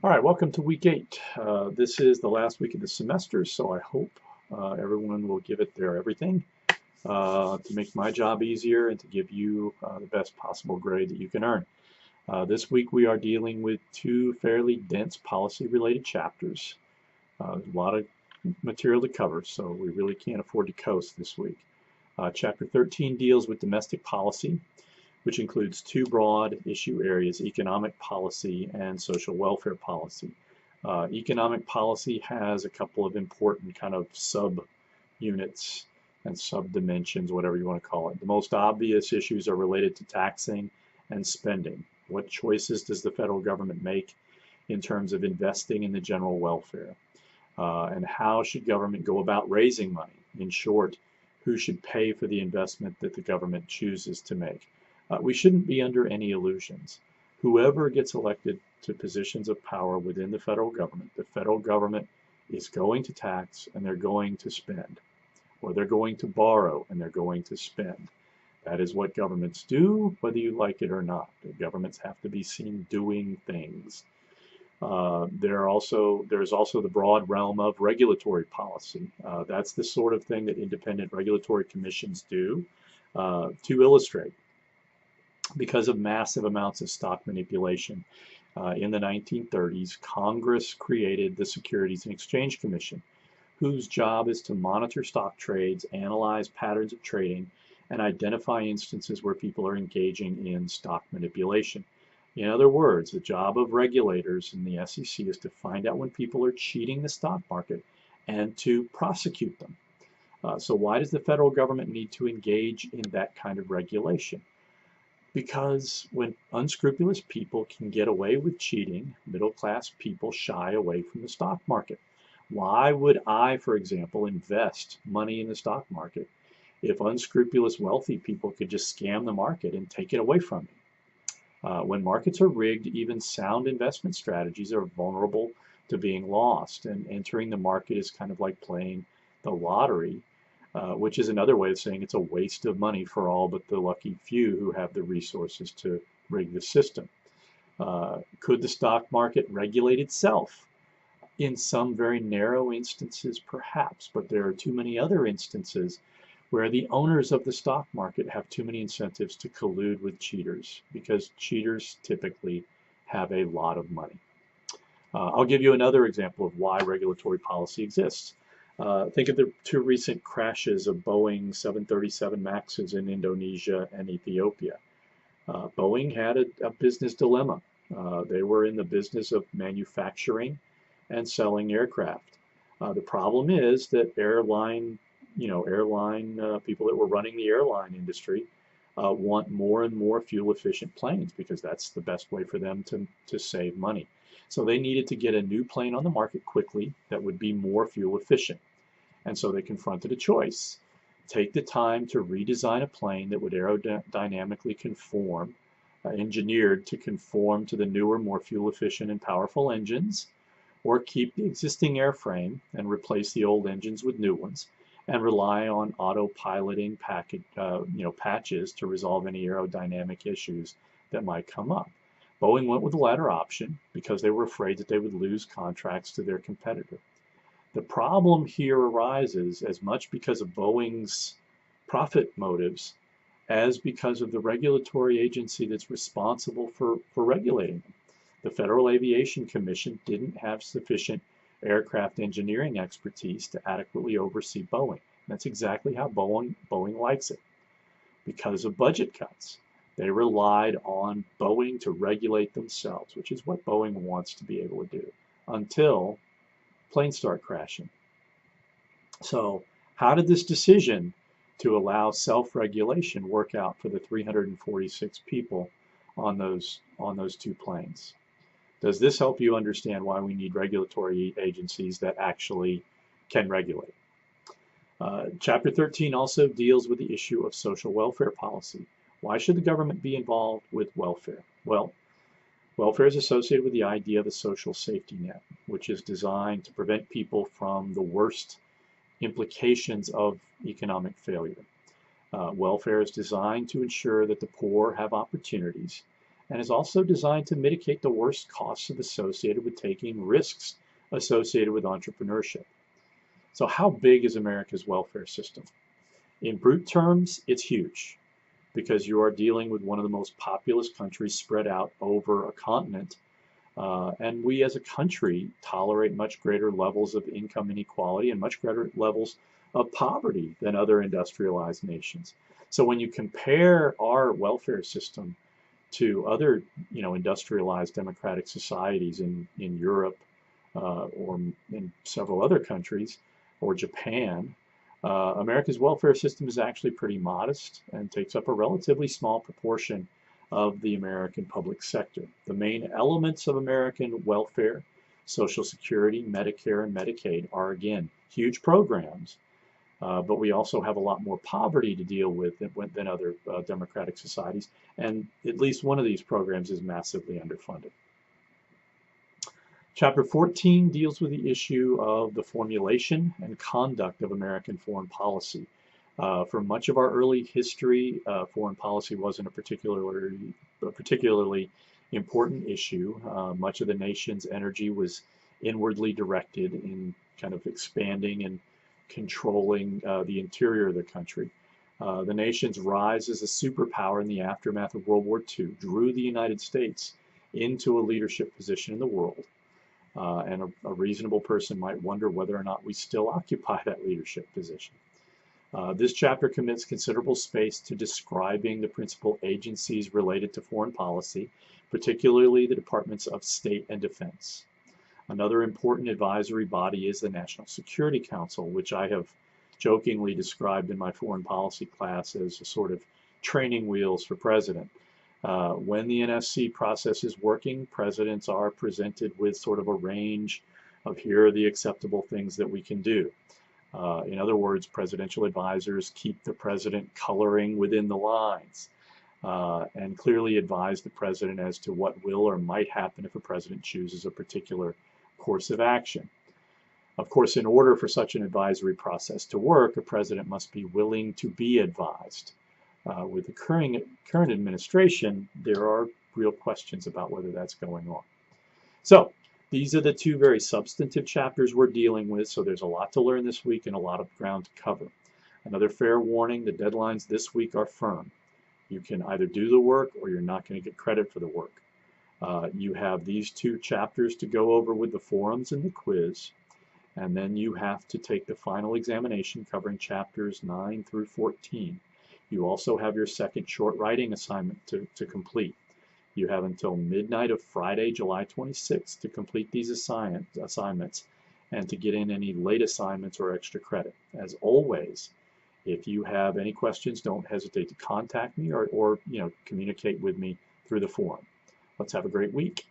All right, welcome to week 8. This is the last week of the semester, so I hope everyone will give it their everything to make my job easier and to give you the best possible grade that you can earn. This week we are dealing with two fairly dense policy-related chapters. There's a lot of material to cover, so we really can't afford to coast this week. Chapter 13 deals with domestic policy, which includes two broad issue areas, economic policy and social welfare policy. Economic policy has a couple of important kind of sub-units and sub-dimensions, whatever you want to call it. The most obvious issues are related to taxing and spending. What choices does the federal government make in terms of investing in the general welfare? And how should government go about raising money? In short, who should pay for the investment that the government chooses to make? We shouldn't be under any illusions. Whoever gets elected to positions of power within the federal government is going to tax and they're going to spend, or they're going to borrow and they're going to spend. That is what governments do, whether you like it or not. The governments have to be seen doing things. There's also the broad realm of regulatory policy. That's the sort of thing that independent regulatory commissions do. To illustrate, because of massive amounts of stock manipulation in the 1930s, Congress created the Securities and Exchange Commission, whose job is to monitor stock trades, analyze patterns of trading, and identify instances where people are engaging in stock manipulation. In other words, the job of regulators in the SEC is to find out when people are cheating the stock market and to prosecute them. So why does the federal government need to engage in that kind of regulation? Because when unscrupulous people can get away with cheating, middle-class people shy away from the stock market. Why would I, for example, invest money in the stock market if unscrupulous wealthy people could just scam the market and take it away from me? When markets are rigged, even sound investment strategies are vulnerable to being lost, and entering the market is kind of like playing the lottery, which is another way of saying it's a waste of money for all but the lucky few who have the resources to rig the system. Could the stock market regulate itself? In some very narrow instances, perhaps, but there are too many other instances where the owners of the stock market have too many incentives to collude with cheaters, because cheaters typically have a lot of money. I'll give you another example of why regulatory policy exists. Think of the two recent crashes of Boeing 737 Maxes in Indonesia and Ethiopia. Boeing had a business dilemma. They were in the business of manufacturing and selling aircraft. The problem is that airline people that were running the airline industry want more and more fuel efficient planes because that's the best way for them to save money. So they needed to get a new plane on the market quickly that would be more fuel efficient. And so they confronted a choice. Take the time to redesign a plane that would aerodynamically conform, engineered to conform to the newer, more fuel efficient and powerful engines, or keep the existing airframe and replace the old engines with new ones, and rely on autopiloting patches to resolve any aerodynamic issues that might come up. Boeing went with the latter option because they were afraid that they would lose contracts to their competitor. The problem here arises as much because of Boeing's profit motives as because of the regulatory agency that's responsible for regulating them. The Federal Aviation Commission didn't have sufficient aircraft engineering expertise to adequately oversee Boeing. That's exactly how Boeing likes it. Because of budget cuts, they relied on Boeing to regulate themselves, which is what Boeing wants to be able to do, until planes start crashing. So how did this decision to allow self-regulation work out for the 346 people on those two planes? Does this help you understand why we need regulatory agencies that actually can regulate? Chapter 13 also deals with the issue of social welfare policy. Why should the government be involved with welfare? Well, welfare is associated with the idea of a social safety net, which is designed to prevent people from the worst implications of economic failure. Welfare is designed to ensure that the poor have opportunities and is also designed to mitigate the worst costs associated with taking risks associated with entrepreneurship. So how big is America's welfare system? In brute terms, it's huge because you are dealing with one of the most populous countries spread out over a continent. And we as a country tolerate much greater levels of income inequality and much greater levels of poverty than other industrialized nations. So when you compare our welfare system to other, industrialized democratic societies in Europe or in several other countries, or Japan, America's welfare system is actually pretty modest and takes up a relatively small proportion of the American public sector. The main elements of American welfare, Social Security, Medicare, and Medicaid, are again huge programs, but we also have a lot more poverty to deal with than other democratic societies, and at least one of these programs is massively underfunded. Chapter 14 deals with the issue of the formulation and conduct of American foreign policy. For much of our early history, foreign policy wasn't a particularly important issue. Much of the nation's energy was inwardly directed in kind of expanding and controlling the interior of the country. The nation's rise as a superpower in the aftermath of World War II drew the United States into a leadership position in the world. And a reasonable person might wonder whether or not we still occupy that leadership position. This chapter commits considerable space to describing the principal agencies related to foreign policy, particularly the Departments of State and Defense. Another important advisory body is the National Security Council, which I have jokingly described in my foreign policy class as a sort of training wheels for president. When the NSC process is working, presidents are presented with sort of a range of here are the acceptable things that we can do. In other words, presidential advisors keep the president coloring within the lines and clearly advise the president as to what will or might happen if a president chooses a particular course of action. Of course, in order for such an advisory process to work, a president must be willing to be advised. With the current administration, there are real questions about whether that's going on. So these are the two very substantive chapters we're dealing with, so there's a lot to learn this week and a lot of ground to cover. Another fair warning, the deadlines this week are firm. You can either do the work or you're not going to get credit for the work. You have these two chapters to go over with the forums and the quiz, and then you have to take the final examination covering chapters 9 through 14. You also have your second short writing assignment to complete. You have until midnight of Friday, July 26th to complete these assignments and to get in any late assignments or extra credit. As always, if you have any questions, don't hesitate to contact me or communicate with me through the forum. Let's have a great week.